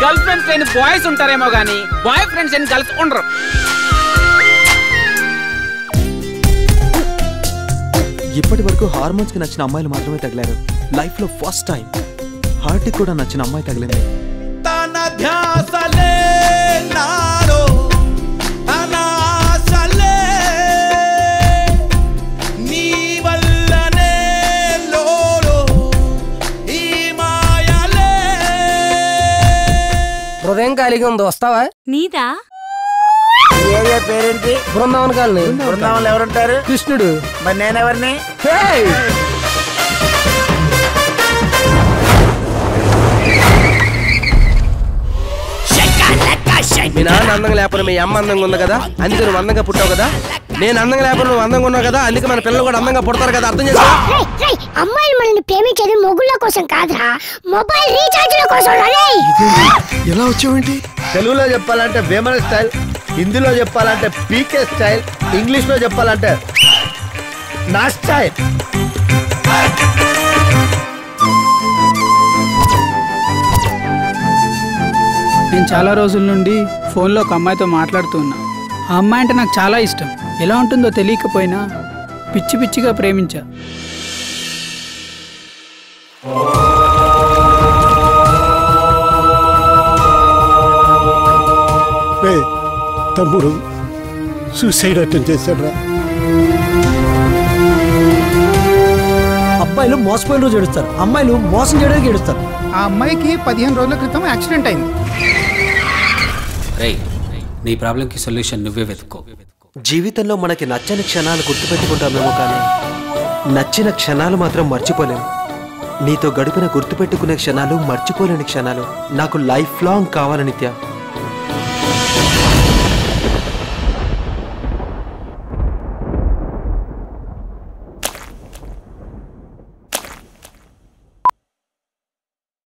Girl friends లేని boys ఉంటారేమో గానీ బాయ్ ఫ్రెండ్స్ లేని గర్ల్స్ ఉండరు. ఇప్పటి వరకు హార్మోన్స్ కి నచ్చిన అమ్మాయిలు మాత్రమే తగిలారు. లైఫ్ లో ఫస్ట్ టైం హార్ట్ కూడా నచ్చిన అమ్మాయి తగిలింది. హృదయం ఖాళీగా ఉంది, వస్తావా? నీదా? ఏరియా పేరేంటి? బృందావన్ కాలనీ. బృందావన్లో ఎవరుంటారు? కృష్ణుడు. మరి నేనెవరిని? మీ నాన్న అందంగా లేకపోతే మీ అమ్మ అందంగా ఉంది కదా, అందుకే నువ్వు అందంగా పుట్టావు కదా. నేను అందంగా లేకపోతే నువ్వు అందంగా ఉన్నావు కదా, అందుకే మన పిల్లలు కూడా అందంగా పుడతారు కదా. అర్థం చేసుకో. అమ్మాయిలు మనల్ని ప్రేమించేది మొగుళ్ళ కోసం కాదురా, మొబైల్ రీఛార్జ్ల కోసం. ఎలా వచ్చావేంటి? తెలుగులో చెప్పాలంటే వేమన స్టైల్, హిందీలో చెప్పాలంటే పీకే స్టైల్, ఇంగ్లీష్ లో చెప్పాలంటే నా స్టైల్. నేను చాలా రోజుల నుండి ఫోన్లో ఒక అమ్మాయితో మాట్లాడుతూ ఉన్నా. ఆ అమ్మాయి అంటే నాకు చాలా ఇష్టం. ఎలా ఉంటుందో తెలియకపోయినా పిచ్చి పిచ్చిగా ప్రేమించా. తమ్ముడు సూసైడ్ అటెంప్ట్ చేశాడు. అబ్బాయిలు మోసపోయిన రోజు ఏడుస్తారు, అమ్మాయిలు మోసం చేయడానికి ఏడుస్తారు. ఆ అమ్మాయికి 15 రోజుల క్రితం యాక్సిడెంట్ అయింది. నీ ప్రాబ్లంకి సొల్యూషన్ నువ్వే వెతుక్కో. జీవితంలో మనకి నచ్చని క్షణాలు గుర్తుపెట్టుకుంటామేమో కానీ నచ్చిన క్షణాలు మాత్రం మర్చిపోలేము. నీతో గడిపిన గుర్తుపెట్టుకునే క్షణాలు, మర్చిపోలేని క్షణాలు నాకు లైఫ్ లాంగ్ కావాలి నిత్య.